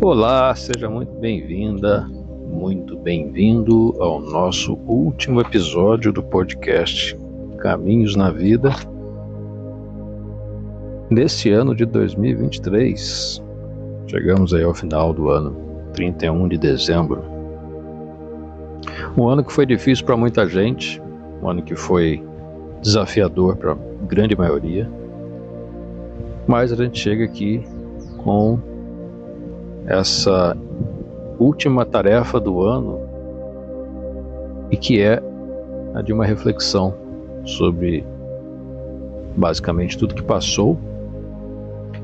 Olá, seja muito bem-vinda, muito bem-vindo ao nosso último episódio do podcast Caminhos na Vida deste ano de 2023. Chegamos aí ao final do ano, 31 de dezembro. Um ano que foi difícil para muita gente, um ano que foi desafiador para a grande maioria, mas a gente chega aqui com essa última tarefa do ano e que é a de uma reflexão sobre basicamente tudo que passou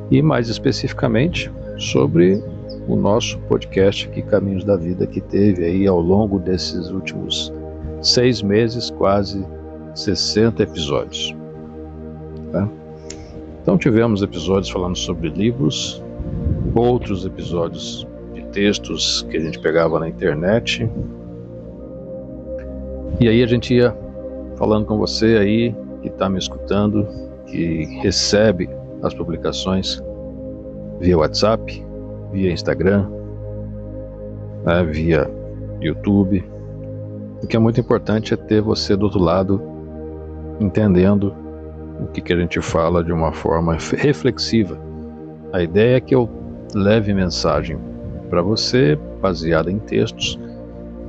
e mais especificamente sobre o nosso podcast aqui, Caminhos da Vida, que teve aí ao longo desses últimos 6 meses quase 60 episódios, tá? Então tivemos episódios falando sobre livros, outros episódios de textos que a gente pegava na internet, e aí a gente ia falando com você aí que está me escutando, que recebe as publicações via WhatsApp, via Instagram, via YouTube. O que é muito importante é ter você do outro lado entendendo o que a gente fala de uma forma reflexiva. A ideia é que eu leve mensagem para você baseada em textos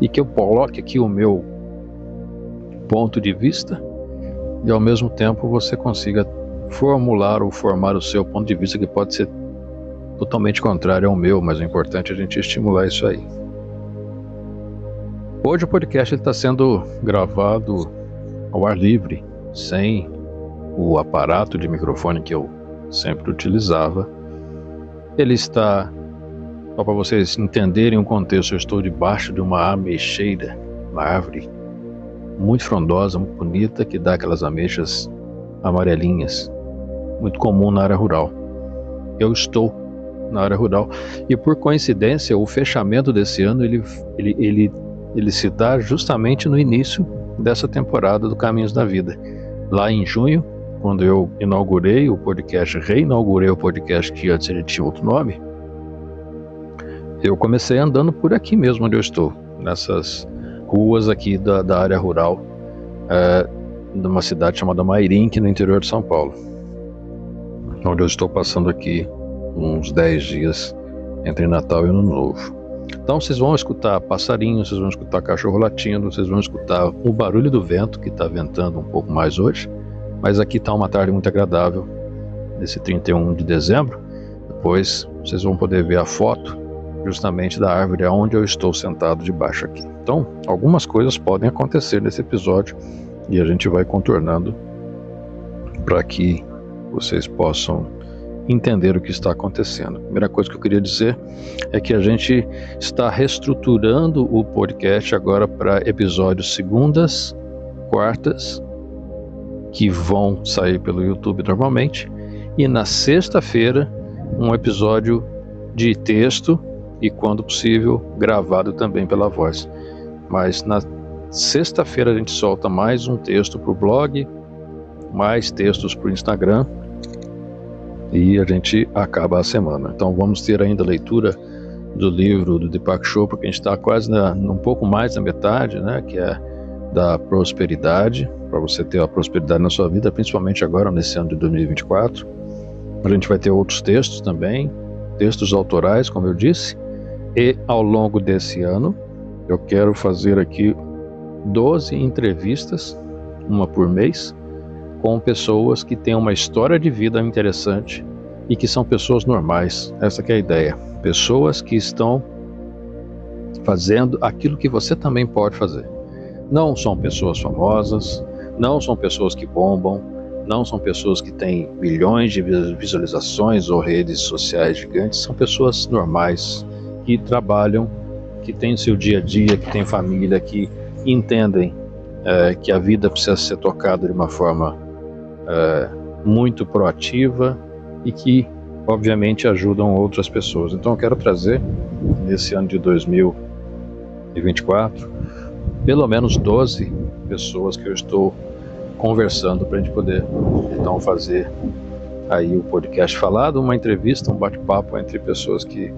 e que eu coloque aqui o meu ponto de vista e ao mesmo tempo você consiga formular ou formar o seu ponto de vista, que pode ser totalmente contrário ao meu, mas o importante é a gente estimular isso aí. Hoje o podcast está sendo gravado ao ar livre, sem o aparato de microfone que eu sempre utilizava. Ele está, só para vocês entenderem o contexto, eu estou debaixo de uma ameixeira, uma árvore muito frondosa, muito bonita, que dá aquelas ameixas amarelinhas, muito comum na área rural. Eu estou na área rural e, por coincidência, o fechamento desse ano ele se dá justamente no início dessa temporada do Caminhos da Vida. Lá em junho, quando eu inaugurei o podcast, reinaugurei o podcast que antes ele tinha outro nome, eu comecei andando por aqui mesmo onde eu estou, nessas ruas aqui da área rural, de uma cidade chamada Mairinque, no interior de São Paulo, onde eu estou passando aqui uns 10 dias entre Natal e Ano Novo. Então vocês vão escutar passarinhos, vocês vão escutar cachorro latindo, vocês vão escutar o barulho do vento, que está ventando um pouco mais hoje, mas aqui está uma tarde muito agradável, nesse 31 de dezembro. Depois vocês vão poder ver a foto justamente da árvore onde eu estou sentado debaixo aqui. Então, algumas coisas podem acontecer nesse episódio e a gente vai contornando para que vocês possam entender o que está acontecendo. A primeira coisa que eu queria dizer é que a gente está reestruturando o podcast agora para episódios segundas, quartas, que vão sair pelo YouTube normalmente, e na sexta-feira um episódio de texto e, quando possível, gravado também pela voz. Mas na sexta-feira a gente solta mais um texto para o blog, mais textos para o Instagram, e a gente acaba a semana. Então vamos ter ainda a leitura do livro do Deepak Chopra, porque a gente está quase um pouco mais da metade, né, que é da prosperidade, para você ter a prosperidade na sua vida, principalmente agora nesse ano de 2024. A gente vai ter outros textos também, textos autorais, como eu disse, e ao longo desse ano eu quero fazer aqui 12 entrevistas, uma por mês, com pessoas que têm uma história de vida interessante e que são pessoas normais. Essa que é a ideia. Pessoas que estão fazendo aquilo que você também pode fazer. Não são pessoas famosas, não são pessoas que bombam, não são pessoas que têm milhões de visualizações ou redes sociais gigantes. São pessoas normais que trabalham, que têm seu dia a dia, que têm família, que entendem que a vida precisa ser tocada de uma forma muito proativa e que, obviamente, ajudam outras pessoas. Então eu quero trazer, nesse ano de 2024, pelo menos 12 pessoas que eu estou conversando para a gente poder, então, fazer aí o podcast falado, uma entrevista, um bate-papo entre pessoas que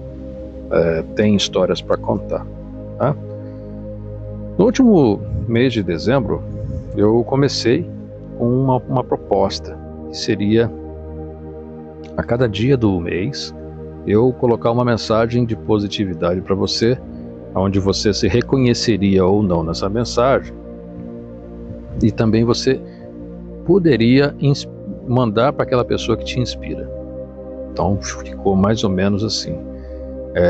tem histórias para contar, tá? No último mês de dezembro, eu comecei com uma proposta, que seria, a cada dia do mês, eu colocar uma mensagem de positividade para você, onde você se reconheceria ou não nessa mensagem, e também você poderia mandar para aquela pessoa que te inspira. Então ficou mais ou menos assim.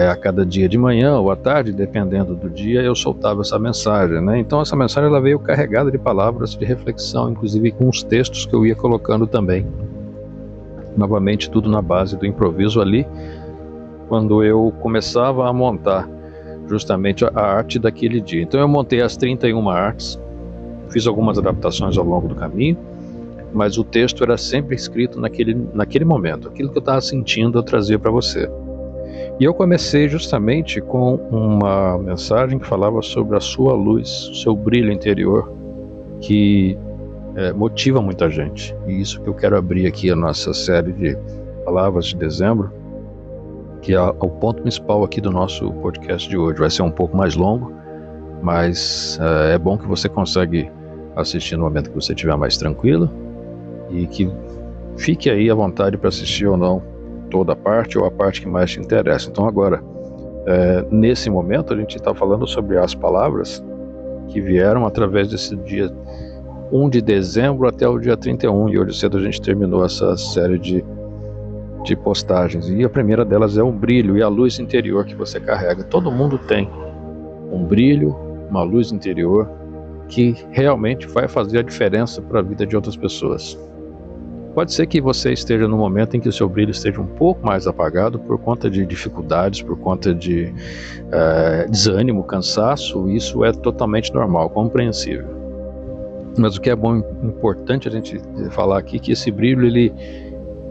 A cada dia de manhã ou à tarde, dependendo do dia, eu soltava essa mensagem, né? Então essa mensagem ela veio carregada de palavras de reflexão, inclusive com os textos que eu ia colocando também. Novamente tudo na base do improviso ali, quando eu começava a montar justamente a arte daquele dia. Então eu montei as 31 artes, fiz algumas adaptações ao longo do caminho, mas o texto era sempre escrito naquele momento. Aquilo que eu estava sentindo eu trazia para você. E eu comecei justamente com uma mensagem que falava sobre a sua luz, o seu brilho interior, que motiva muita gente. E isso que eu quero abrir aqui a nossa série de palavras de dezembro, que é o ponto principal aqui do nosso podcast de hoje. Vai ser um pouco mais longo, mas é bom que você consegue assistir no momento que você estiver mais tranquilo, e que fique aí à vontade para assistir ou não toda a parte ou a parte que mais te interessa. Então agora, nesse momento, a gente está falando sobre as palavras que vieram através desse dia 1 de dezembro até o dia 31, e hoje cedo a gente terminou essa série de postagens, e a primeira delas é o brilho e a luz interior que você carrega. Todo mundo tem um brilho, uma luz interior que realmente vai fazer a diferença para a vida de outras pessoas. Pode ser que você esteja no momento em que o seu brilho esteja um pouco mais apagado por conta de dificuldades, por conta de desânimo, cansaço. Isso é totalmente normal, compreensível. Mas o que é bom, importante a gente falar aqui, que esse brilho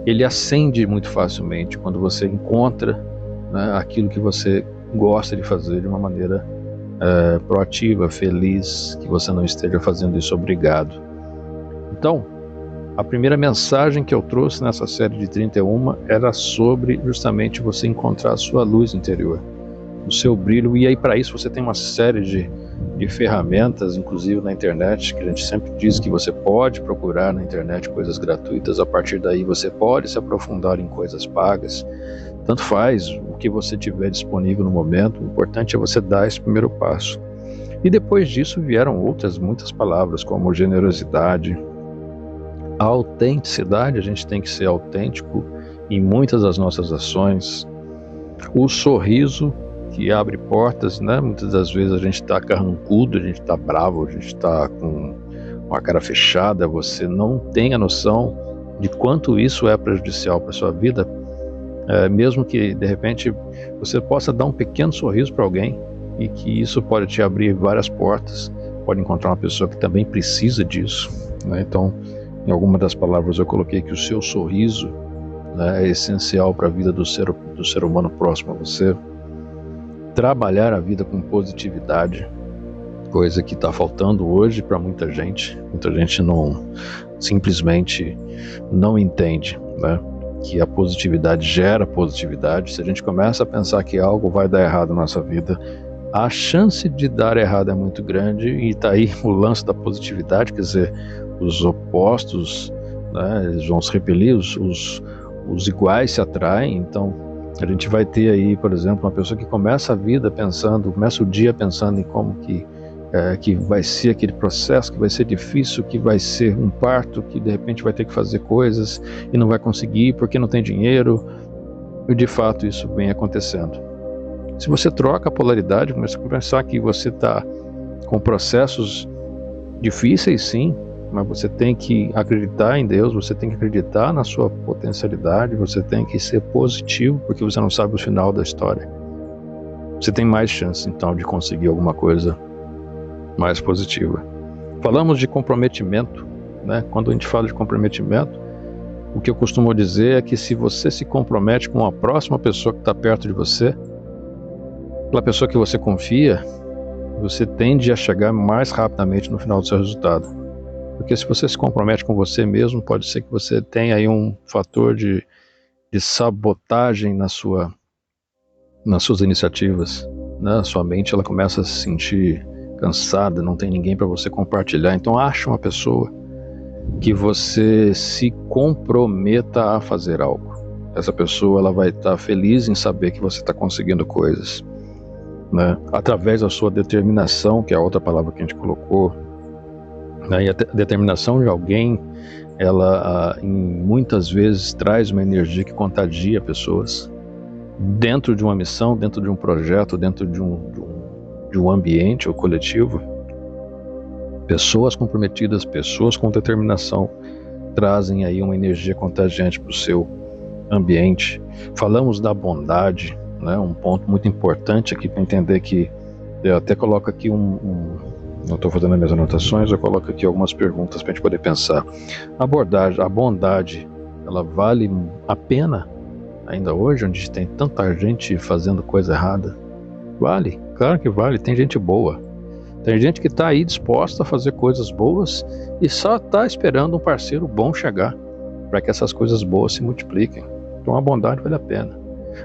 ele acende muito facilmente quando você encontra, né, aquilo que você gosta de fazer de uma maneira proativa, feliz, que você não esteja fazendo isso obrigado. Então, a primeira mensagem que eu trouxe nessa série de 31 era sobre justamente você encontrar a sua luz interior, o seu brilho, e aí para isso você tem uma série de ferramentas, inclusive na internet, que a gente sempre diz que você pode procurar na internet coisas gratuitas, a partir daí você pode se aprofundar em coisas pagas, tanto faz o que você tiver disponível no momento, o importante é você dar esse primeiro passo. E depois disso vieram muitas palavras, como generosidade, a autenticidade, a gente tem que ser autêntico em muitas das nossas ações, o sorriso que abre portas, né? Muitas das vezes a gente está carrancudo, a gente está bravo, a gente está com uma cara fechada, você não tem a noção de quanto isso é prejudicial para a sua vida, mesmo que de repente você possa dar um pequeno sorriso para alguém, e que isso pode te abrir várias portas, pode encontrar uma pessoa que também precisa disso, né? Então, em alguma das palavras eu coloquei que o seu sorriso, né, é essencial para a vida do ser humano próximo a você. Trabalhar a vida com positividade, coisa que está faltando hoje para muita gente. Muita gente simplesmente não entende, né, que a positividade gera positividade. Se a gente começa a pensar que algo vai dar errado na nossa vida, a chance de dar errado é muito grande, e está aí o lance da positividade, quer dizer, os opostos, né, eles vão se repelir, os iguais se atraem. Então a gente vai ter aí, por exemplo, uma pessoa que começa o dia pensando em como que vai ser aquele processo, que vai ser difícil, que vai ser um parto, que de repente vai ter que fazer coisas e não vai conseguir porque não tem dinheiro, e de fato isso vem acontecendo. Se você troca a polaridade, começa a pensar que você está com processos difíceis, sim, mas você tem que acreditar em Deus, você tem que acreditar na sua potencialidade, você tem que ser positivo, porque você não sabe o final da história. Você tem mais chance, então, de conseguir alguma coisa mais positiva. Falamos de comprometimento, né? Quando a gente fala de comprometimento, o que eu costumo dizer é que se você se compromete com a próxima pessoa que está perto de você, aquela pessoa que você confia, você tende a chegar mais rapidamente no final do seu resultado. Porque se você se compromete com você mesmo, pode ser que você tenha aí um fator de sabotagem na sua nas suas iniciativas, né? Sua mente ela começa a se sentir cansada, não tem ninguém para você compartilhar. Então acha uma pessoa que você se comprometa a fazer algo. Essa pessoa ela vai estar feliz em saber que você está conseguindo coisas, né? Através da sua determinação, que é a outra palavra que a gente colocou, né? E a determinação de alguém, ela muitas vezes traz uma energia que contagia pessoas dentro de uma missão, dentro de um projeto, dentro de um ambiente ou coletivo. Pessoas comprometidas, pessoas com determinação trazem aí uma energia contagiante para o seu ambiente. Falamos da bondade, né? Um ponto muito importante aqui para entender que eu até coloco aqui não estou fazendo as minhas anotações, eu coloco aqui algumas perguntas para a gente poder pensar. A bondade, ela vale a pena ainda hoje, onde tem tanta gente fazendo coisa errada? Vale, claro que vale, tem gente boa. Tem gente que está aí disposta a fazer coisas boas e só está esperando um parceiro bom chegar para que essas coisas boas se multipliquem. Então a bondade vale a pena.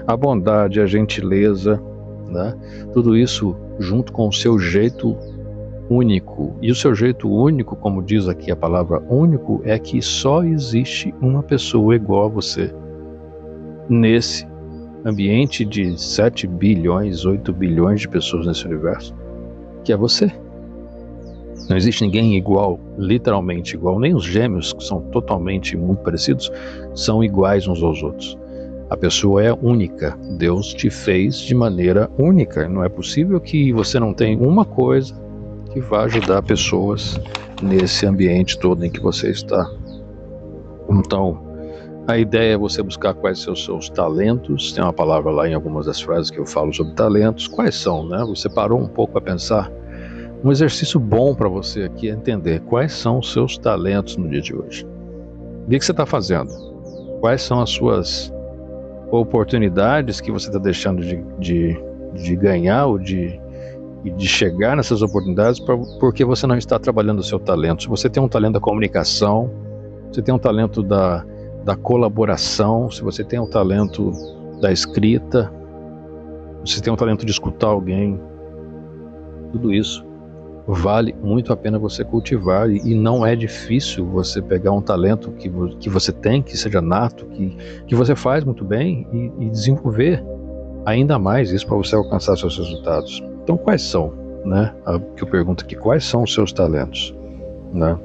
A bondade, a gentileza, né? Tudo isso junto com o seu jeito único. E o seu jeito único, como diz aqui a palavra único, é que só existe uma pessoa igual a você nesse ambiente de 7 bilhões, 8 bilhões de pessoas nesse universo, que é você. Não existe ninguém igual, literalmente igual, nem os gêmeos, que são totalmente muito parecidos, são iguais uns aos outros. A pessoa é única, Deus te fez de maneira única, não é possível que você não tenha uma coisa que vá ajudar pessoas nesse ambiente todo em que você está. Então, a ideia é você buscar quais são os seus talentos. Tem uma palavra lá em algumas das frases que eu falo sobre talentos. Quais são, né? Você parou um pouco para pensar? Um exercício bom para você aqui é entender quais são os seus talentos no dia de hoje. O que você está fazendo? Quais são as suas oportunidades que você está deixando de ganhar ou de chegar nessas oportunidades porque você não está trabalhando o seu talento? Se você tem um talento da comunicação, você tem um talento da colaboração, se você tem um talento da escrita, se tem um talento de escutar alguém, tudo isso vale muito a pena você cultivar, e não é difícil você pegar um talento que você tem, que seja nato, que você faz muito bem e desenvolver ainda mais isso para você alcançar seus resultados. Então quais são, né? Que eu pergunto aqui, quais são os seus talentos, né?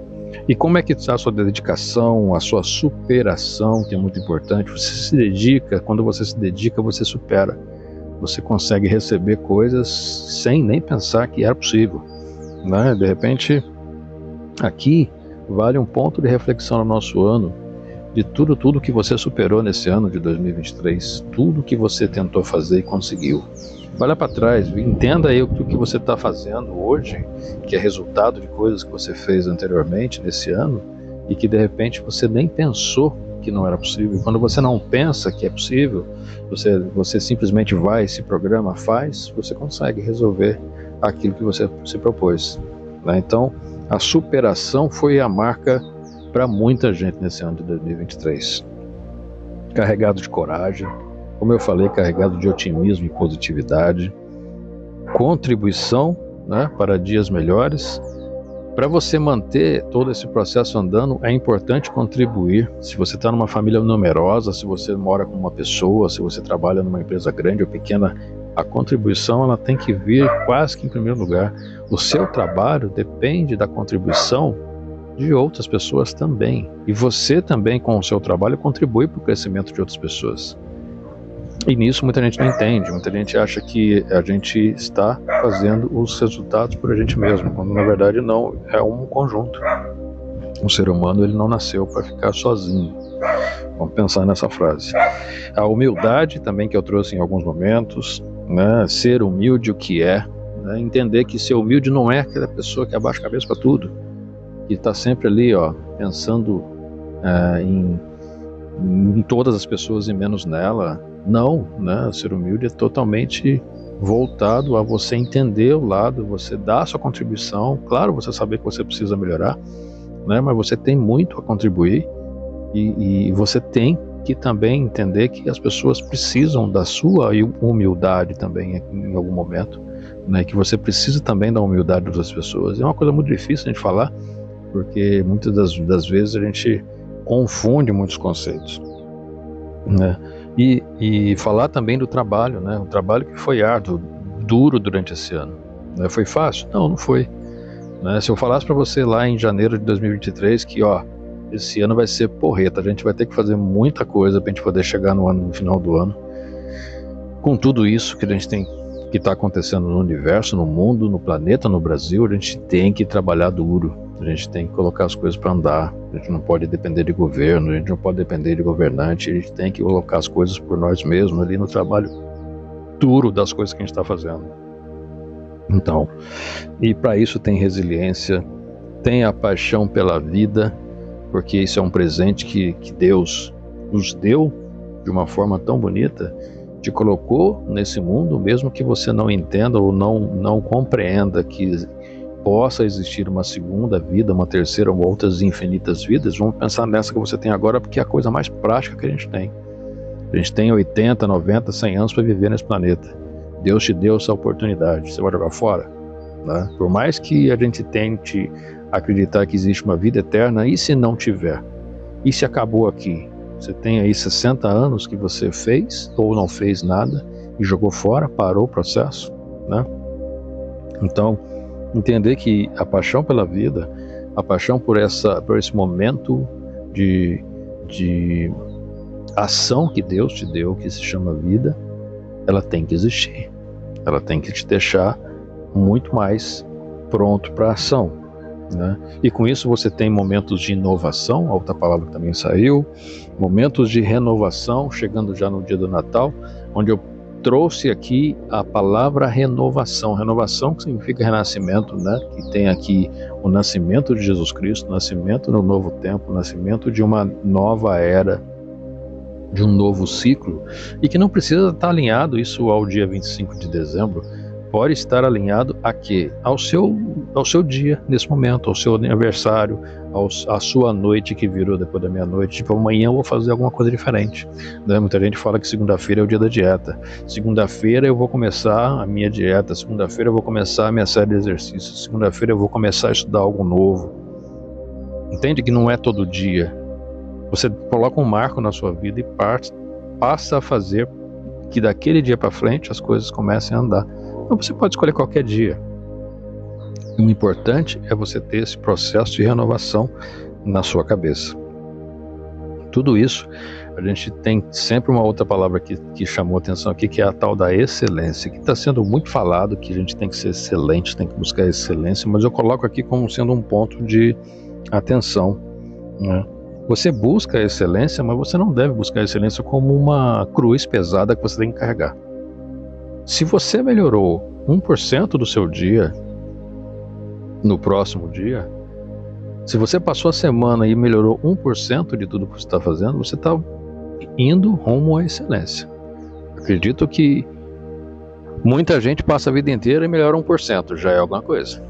E como é que está a sua dedicação, a sua superação, que é muito importante. Você se dedica, quando você se dedica, você supera. Você consegue receber coisas sem nem pensar que era possível, né? De repente, aqui vale um ponto de reflexão no nosso ano, de tudo que você superou nesse ano de 2023, tudo que você tentou fazer e conseguiu. Olha para trás, entenda aí o que você está fazendo hoje, que é resultado de coisas que você fez anteriormente nesse ano e que de repente você nem pensou que não era possível. E quando você não pensa que é possível, você simplesmente vai, se programa, faz, você consegue resolver aquilo que você se propôs, né? Então, a superação foi a marca para muita gente nesse ano de 2023. Carregado de coragem, como eu falei, carregado de otimismo e positividade, contribuição, né, para dias melhores. Para você manter todo esse processo andando, é importante contribuir. Se você está numa família numerosa, se você mora com uma pessoa, se você trabalha numa empresa grande ou pequena, a contribuição ela tem que vir quase que em primeiro lugar. O seu trabalho depende da contribuição de outras pessoas também. E você também, com o seu trabalho, contribui para o crescimento de outras pessoas. E nisso muita gente não entende, muita gente acha que a gente está fazendo os resultados por a gente mesmo, quando na verdade não, é um conjunto. O ser humano ele não nasceu para ficar sozinho. Vamos pensar nessa frase. A humildade também, que eu trouxe em alguns momentos, né? Ser humilde o que é, né? Entender que ser humilde não é aquela pessoa que abaixa a cabeça para tudo, que está sempre ali, ó, pensando em todas as pessoas e menos nela. Não, né? O ser humilde é totalmente voltado a você entender o lado, você dar a sua contribuição, claro, você saber que você precisa melhorar, né? Mas você tem muito a contribuir e você tem que também entender que as pessoas precisam da sua humildade também em algum momento, né? Que você precisa também da humildade das pessoas. É uma coisa muito difícil de falar, porque muitas das vezes a gente confunde muitos conceitos, né? E falar também do trabalho, né? O trabalho que foi árduo, duro durante esse ano, né? Foi fácil? Não foi, né? Se eu falasse para você lá em janeiro de 2023 que esse ano vai ser porreta, a gente vai ter que fazer muita coisa para a gente poder chegar no final do ano, com tudo isso que a gente tem, que está acontecendo no universo, no mundo, no planeta, no Brasil, a gente tem que trabalhar duro, a gente tem que colocar as coisas para andar, a gente não pode depender de governo, a gente não pode depender de governante, a gente tem que colocar as coisas por nós mesmos ali no trabalho duro das coisas que a gente está fazendo. Então, e para isso tem resiliência, tem a paixão pela vida, porque isso é um presente que Deus nos deu de uma forma tão bonita, te colocou nesse mundo, mesmo que você não entenda ou não compreenda que possa existir uma segunda vida, uma terceira ou outras infinitas vidas. Vamos pensar nessa que você tem agora, porque é a coisa mais prática que a gente tem. A gente tem 80, 90, 100 anos para viver nesse planeta. Deus te deu essa oportunidade. Você vai jogar fora, né? Por mais que a gente tente acreditar que existe uma vida eterna, e se não tiver? E se acabou aqui? Você tem aí 60 anos que você fez ou não fez nada e jogou fora, parou o processo, né? Então, entender que a paixão pela vida, a paixão por esse momento de ação que Deus te deu, que se chama vida, ela tem que existir. Ela tem que te deixar muito mais pronto para a ação, né? E com isso você tem momentos de inovação, a outra palavra que também saiu, momentos de renovação, chegando já no dia do Natal, onde eu trouxe aqui a palavra renovação. Renovação que significa renascimento, né? Que tem aqui o nascimento de Jesus Cristo, o nascimento no novo tempo, o nascimento de uma nova era, de um novo ciclo, e que não precisa estar alinhado isso ao dia 25 de dezembro, pode estar alinhado a quê? Ao seu dia, nesse momento, ao seu aniversário, à sua noite que virou depois da meia-noite. Tipo, amanhã eu vou fazer alguma coisa diferente, né? Muita gente fala que segunda-feira é o dia da dieta. Segunda-feira eu vou começar a minha dieta, segunda-feira eu vou começar a minha série de exercícios, segunda-feira eu vou começar a estudar algo novo. Entende que não é todo dia. Você coloca um marco na sua vida e passa a fazer que daquele dia para frente as coisas comecem a andar. Então você pode escolher qualquer dia. O importante é você ter esse processo de renovação na sua cabeça. Tudo isso, a gente tem sempre uma outra palavra que chamou atenção aqui, que é a tal da excelência, que está sendo muito falado, que a gente tem que ser excelente, tem que buscar excelência, mas eu coloco aqui como sendo um ponto de atenção, né? Você busca a excelência, mas você não deve buscar a excelência como uma cruz pesada que você tem que carregar. Se você melhorou 1% do seu dia, no próximo dia, se você passou a semana e melhorou 1% de tudo que você está fazendo, você está indo rumo à excelência. Acredito que muita gente passa a vida inteira e melhora 1%, já é alguma coisa.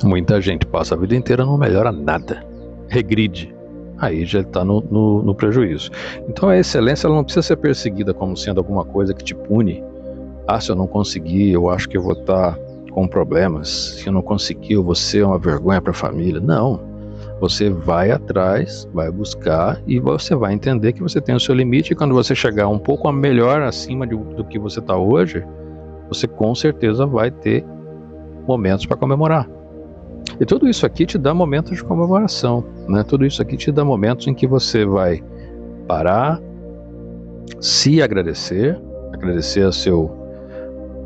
Muita gente passa a vida inteira e não melhora nada, regride, aí já está no prejuízo. Então a excelência ela não precisa ser perseguida como sendo alguma coisa que te pune. Se eu não conseguir, eu acho que eu vou estar com problemas. Se eu não conseguir, eu vou ser uma vergonha para a família. Não, você vai atrás, vai buscar e você vai entender que você tem o seu limite, e quando você chegar um pouco melhor acima do que você está hoje, você com certeza vai ter momentos para comemorar. E tudo isso aqui te dá momentos de comemoração, né? Tudo isso aqui te dá momentos em que você vai parar, se agradecer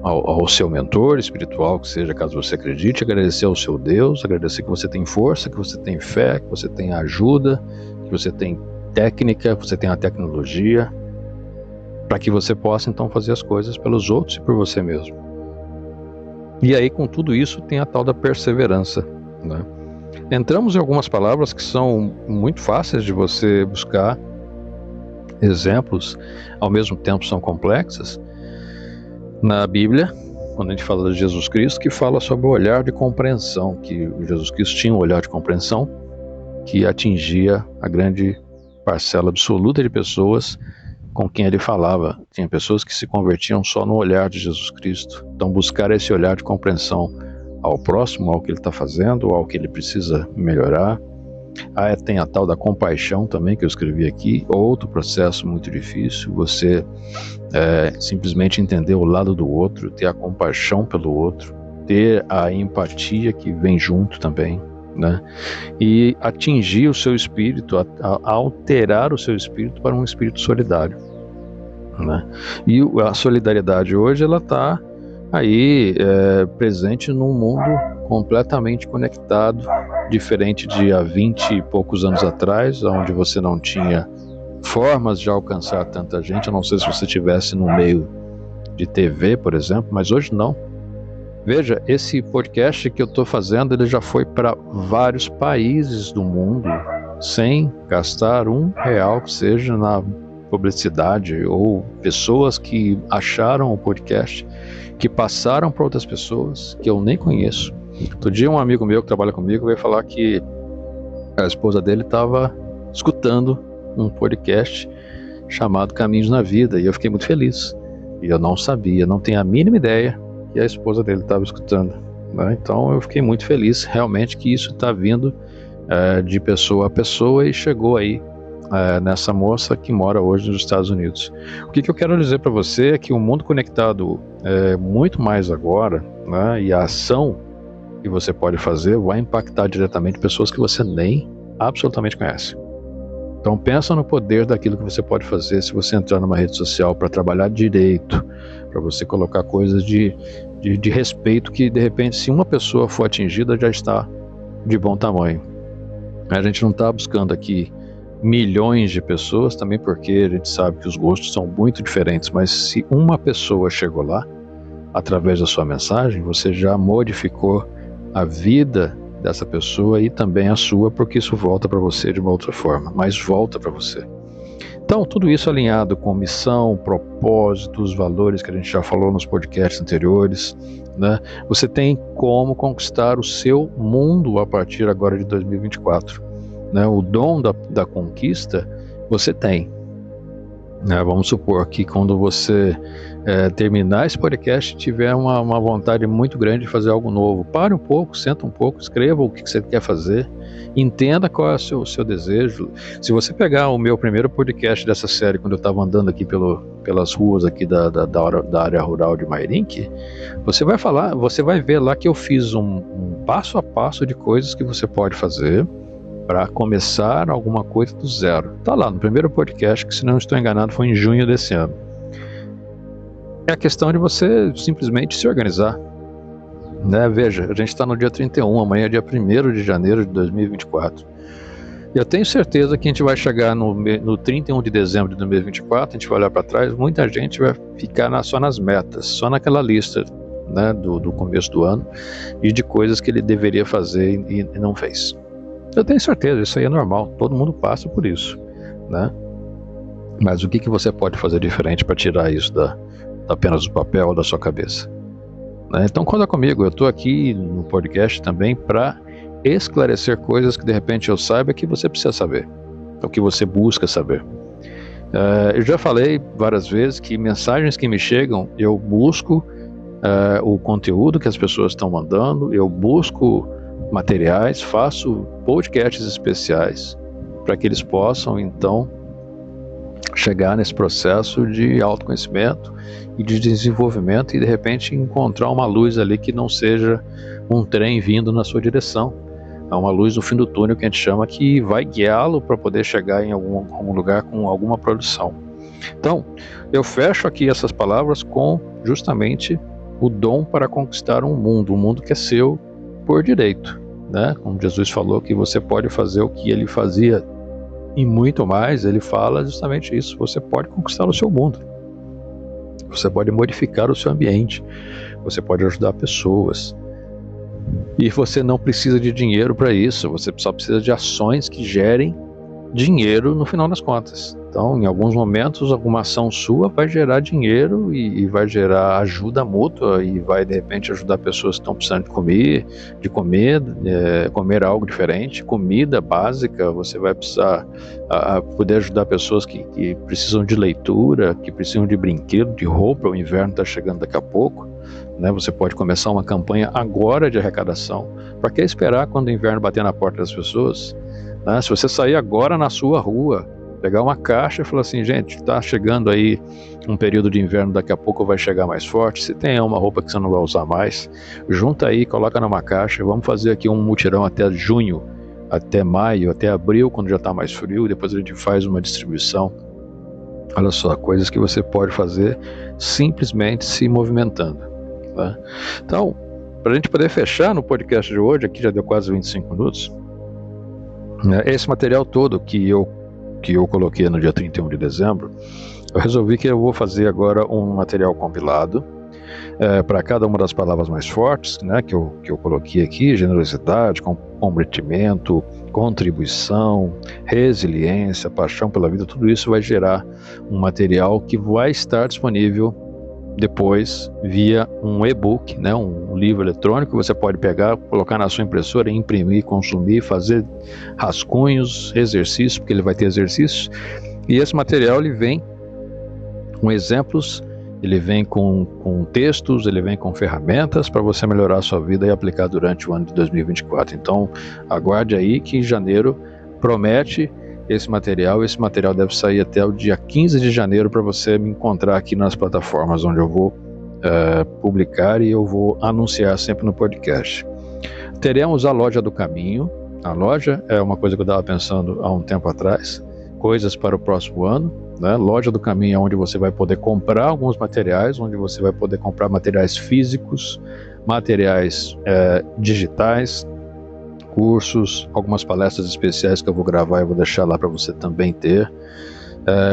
ao seu mentor espiritual, que seja, caso você acredite, agradecer ao seu Deus, agradecer que você tem força, que você tem fé, que você tem ajuda, que você tem técnica, que você tem a tecnologia, para que você possa então fazer as coisas pelos outros e por você mesmo. E aí, com tudo isso, tem a tal da perseverança, né? Entramos em algumas palavras que são muito fáceis de você buscar exemplos, ao mesmo tempo são complexas. Na Bíblia, quando a gente fala de Jesus Cristo, que fala sobre o olhar de compreensão, que Jesus Cristo tinha um olhar de compreensão que atingia a grande parcela absoluta de pessoas com quem ele falava. Tinha pessoas que se convertiam só no olhar de Jesus Cristo. Então buscar esse olhar de compreensão ao próximo, ao que ele está fazendo, ao que ele precisa melhorar. Tem a tal da compaixão também, que eu escrevi aqui, outro processo muito difícil, você simplesmente entender o lado do outro, ter a compaixão pelo outro, ter a empatia que vem junto também, né? E atingir o seu espírito, alterar o seu espírito para um espírito solidário, né? E a solidariedade hoje, ela está aí presente num mundo completamente conectado, diferente de há 20 e poucos anos atrás, onde você não tinha formas de alcançar tanta gente, a não ser se você estivesse no meio de TV, por exemplo, mas hoje não. Veja, esse podcast que eu estou fazendo, ele já foi para vários países do mundo, sem gastar R$1 que seja na publicidade, ou pessoas que acharam o podcast, que passaram para outras pessoas que eu nem conheço. Outro dia um amigo meu que trabalha comigo veio falar que a esposa dele estava escutando um podcast chamado Caminhos na Vida, e eu fiquei muito feliz. E eu não sabia, não tenho a mínima ideia que a esposa dele estava escutando, né? Então eu fiquei muito feliz realmente que isso está vindo de pessoa a pessoa e chegou aí nessa moça que mora hoje nos Estados Unidos. O que eu quero dizer para você é que o mundo conectado muito mais agora, né, e a ação que você pode fazer vai impactar diretamente pessoas que você nem absolutamente conhece. Então pensa no poder daquilo que você pode fazer se você entrar numa rede social para trabalhar direito, para você colocar coisas de respeito que de repente se uma pessoa for atingida já está de bom tamanho. A gente não está buscando aqui milhões de pessoas, também porque a gente sabe que os gostos são muito diferentes, mas se uma pessoa chegou lá, através da sua mensagem, você já modificou a vida dessa pessoa e também a sua, porque isso volta para você de uma outra forma, mas volta para você. Então, tudo isso alinhado com missão, propósitos, valores que a gente já falou nos podcasts anteriores, né? Você tem como conquistar o seu mundo a partir agora de 2024. Né? O dom da conquista você tem. Vamos supor que quando você terminar esse podcast tiver uma vontade muito grande de fazer algo novo, pare um pouco, senta um pouco, escreva o que você quer fazer, entenda qual é o seu desejo. Se você pegar o meu primeiro podcast dessa série, quando eu estava andando aqui pelas ruas aqui da área rural de Mairinque, você vai ver lá que eu fiz um passo a passo de coisas que você pode fazer para começar alguma coisa do zero. Está lá no primeiro podcast, que se não estou enganado foi em junho desse ano. É a questão de você simplesmente se organizar, né? Veja, a gente está no dia 31, amanhã é dia 1º de janeiro de 2024. Eu tenho certeza que a gente vai chegar no 31 de dezembro de 2024, a gente vai olhar para trás, muita gente vai ficar só nas metas, só naquela lista, né, do começo do ano, e de coisas que ele deveria fazer e não fez. Eu tenho certeza, isso aí é normal, todo mundo passa por isso, né? Mas o que você pode fazer diferente para tirar isso apenas do papel ou da sua cabeça? Né? Então conta comigo, eu estou aqui no podcast também para esclarecer coisas que de repente eu saiba que você precisa saber, o que você busca saber. Eu já falei várias vezes que mensagens que me chegam, eu busco o conteúdo que as pessoas estão mandando, eu busco materiais, faço podcasts especiais para que eles possam então chegar nesse processo de autoconhecimento e de desenvolvimento e de repente encontrar uma luz ali que não seja um trem vindo na sua direção. É uma luz no fim do túnel que a gente chama, que vai guiá-lo para poder chegar em algum lugar com alguma produção. Então, eu fecho aqui essas palavras com justamente o dom para conquistar um mundo que é seu por direito, né? Como Jesus falou que você pode fazer o que ele fazia e muito mais, ele fala justamente isso, você pode conquistar o seu mundo, você pode modificar o seu ambiente, você pode ajudar pessoas, e você não precisa de dinheiro para isso, você só precisa de ações que gerem dinheiro no final das contas. Então, em alguns momentos, alguma ação sua vai gerar dinheiro e vai gerar ajuda mútua e vai, de repente, ajudar pessoas que estão precisando de comer algo diferente, comida básica. Você vai precisar poder ajudar pessoas que precisam de leitura, que precisam de brinquedo, de roupa. O inverno está chegando daqui a pouco, né? Você pode começar uma campanha agora de arrecadação. Para que esperar quando o inverno bater na porta das pessoas? Né? Se você sair agora na sua rua, pegar uma caixa e falar assim, gente, está chegando aí um período de inverno, daqui a pouco vai chegar mais forte, se tem uma roupa que você não vai usar mais, junta aí, coloca numa caixa, vamos fazer aqui um mutirão até junho, até maio, até abril, quando já está mais frio, depois a gente faz uma distribuição. Olha só, coisas que você pode fazer simplesmente se movimentando, tá? Então, para a gente poder fechar no podcast de hoje, aqui já deu quase 25 minutos, esse material todo que eu coloquei no dia 31 de dezembro, eu resolvi que eu vou fazer agora um material compilado para cada uma das palavras mais fortes, né, que eu coloquei aqui: generosidade, comprometimento, contribuição, resiliência, paixão pela vida. Tudo isso vai gerar um material que vai estar disponível depois via um e-book, né, um livro eletrônico que você pode pegar, colocar na sua impressora, imprimir, consumir, fazer rascunhos, exercícios, porque ele vai ter exercícios. E esse material ele vem com exemplos, ele vem com textos, ele vem com ferramentas para você melhorar a sua vida e aplicar durante o ano de 2024. Então aguarde aí que em janeiro promete esse material deve sair até o dia 15 de janeiro para você me encontrar aqui nas plataformas onde eu vou publicar e eu vou anunciar sempre no podcast. Teremos a Loja do Caminho. A loja é uma coisa que eu estava pensando há um tempo atrás, coisas para o próximo ano, né? Loja do Caminho é onde você vai poder comprar alguns materiais, onde você vai poder comprar materiais físicos, materiais digitais, cursos, algumas palestras especiais que eu vou gravar e vou deixar lá para você também ter.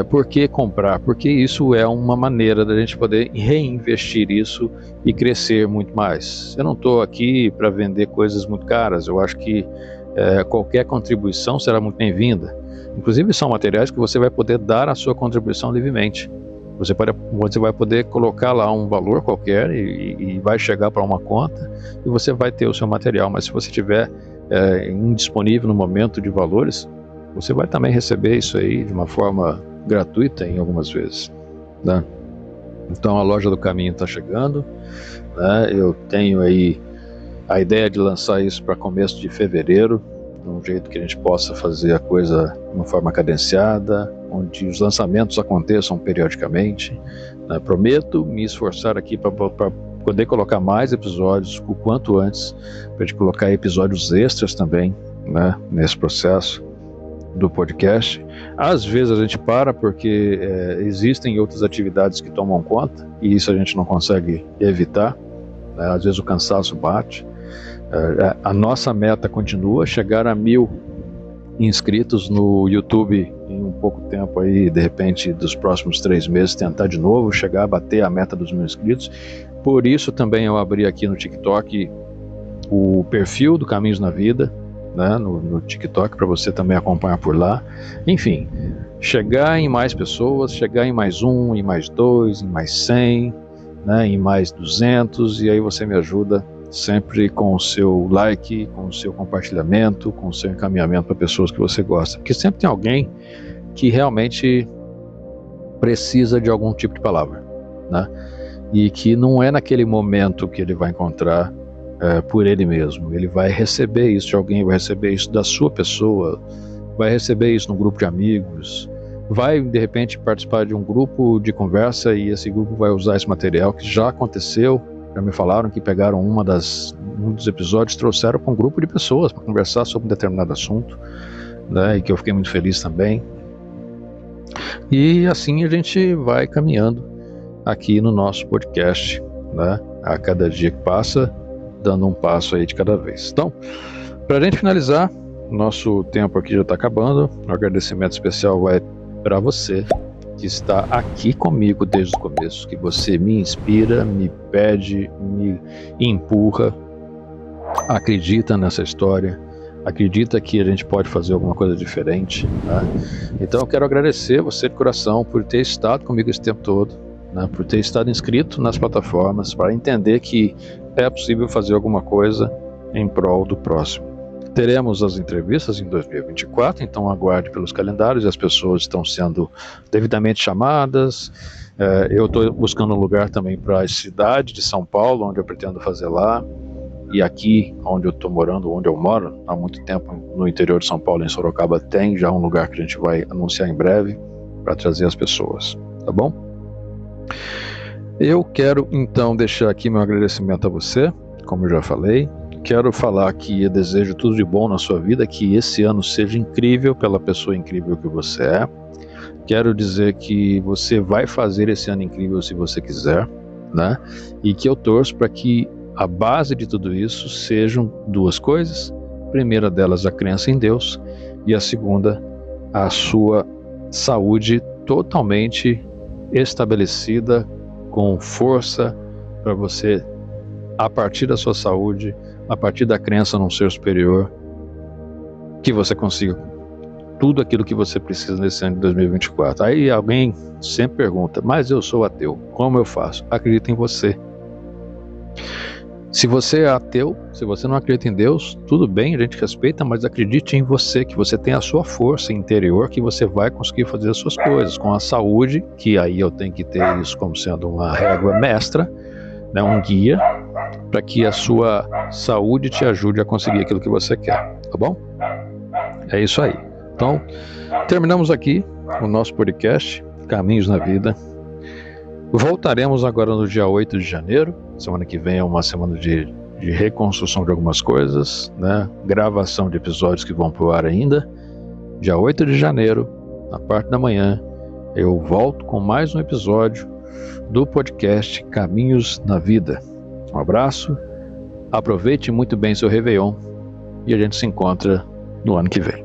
Por que comprar? Porque isso é uma maneira da gente poder reinvestir isso e crescer muito mais. Eu não estou aqui para vender coisas muito caras, eu acho que qualquer contribuição será muito bem-vinda. Inclusive são materiais que você vai poder dar a sua contribuição livremente. Você vai poder colocar lá um valor qualquer e vai chegar para uma conta e você vai ter o seu material, mas se você tiver indisponível no momento de valores, você vai também receber isso aí de uma forma gratuita em algumas vezes, né? Então a Loja do Caminho está chegando, né? Eu tenho aí a ideia de lançar isso para começo de fevereiro, de um jeito que a gente possa fazer a coisa de uma forma cadenciada, onde os lançamentos aconteçam periodicamente, né? Prometo me esforçar aqui para poder colocar mais episódios o quanto antes, para gente colocar episódios extras também, né, nesse processo do podcast. Às vezes a gente para porque existem outras atividades que tomam conta e isso a gente não consegue evitar, né? Às vezes o cansaço bate. A nossa meta continua chegar a 1000 inscritos no YouTube em um pouco tempo aí, de repente dos próximos 3 meses tentar de novo chegar a bater a meta dos 1000 inscritos. Por isso também eu abri aqui no TikTok o perfil do Caminhos na Vida, né, no TikTok, para você também acompanhar por lá. Enfim, chegar em mais pessoas, chegar em mais 1, em mais 2, em mais 100, né, em mais 200, e aí você me ajuda sempre com o seu like, com o seu compartilhamento, com o seu encaminhamento para pessoas que você gosta, porque sempre tem alguém que realmente precisa de algum tipo de palavra, né? E que não é naquele momento que ele vai encontrar por ele mesmo, ele vai receber isso de alguém, vai receber isso da sua pessoa, vai receber isso num grupo de amigos, vai de repente participar de um grupo de conversa e esse grupo vai usar esse material que já aconteceu. Já me falaram que pegaram um dos episódios, trouxeram para um grupo de pessoas para conversar sobre um determinado assunto, né, e que eu fiquei muito feliz também. E assim a gente vai caminhando aqui no nosso podcast, né, a cada dia que passa, dando um passo aí de cada vez. Então, para a gente finalizar, nosso tempo aqui já está acabando. Um agradecimento especial vai para você que está aqui comigo desde o começo, que você me inspira, me pede, me empurra, acredita nessa história, acredita que a gente pode fazer alguma coisa diferente, né? Então eu quero agradecer você de coração por ter estado comigo esse tempo todo, né? Por ter estado inscrito nas plataformas, para entender que é possível fazer alguma coisa em prol do próximo. Teremos as entrevistas em 2024, então aguarde pelos calendários, as pessoas estão sendo devidamente chamadas. Eu estou buscando um lugar também para a cidade de São Paulo, onde eu pretendo fazer lá, e aqui onde eu estou morando, onde eu moro há muito tempo, no interior de São Paulo, em Sorocaba, tem já um lugar que a gente vai anunciar em breve para trazer as pessoas, tá bom? Eu quero então deixar aqui meu agradecimento a você, como eu já falei. Quero falar que eu desejo tudo de bom na sua vida, que esse ano seja incrível pela pessoa incrível que você é. Quero dizer que você vai fazer esse ano incrível se você quiser, né? E que eu torço para que a base de tudo isso sejam duas coisas. A primeira delas, a crença em Deus, e a segunda, a sua saúde totalmente estabelecida, com força para você, a partir da sua saúde, a partir da crença num ser superior, que você consiga tudo aquilo que você precisa nesse ano de 2024. Aí alguém sempre pergunta, mas eu sou ateu, como eu faço? Acredita em você. Se você é ateu, se você não acredita em Deus, tudo bem, a gente respeita, mas acredite em você, que você tem a sua força interior, que você vai conseguir fazer as suas coisas, com a saúde, que aí eu tenho que ter isso como sendo uma régua mestra, né, um guia, para que a sua saúde te ajude a conseguir aquilo que você quer, tá bom? É isso aí. Então, terminamos aqui o nosso podcast, Caminhos na Vida. Voltaremos agora no dia 8 de janeiro, semana que vem é uma semana de reconstrução de algumas coisas, né? Gravação de episódios que vão pro ar ainda. Dia 8 de janeiro, na parte da manhã, eu volto com mais um episódio do podcast Caminhos na Vida. Um abraço, aproveite muito bem seu Réveillon e a gente se encontra no ano que vem.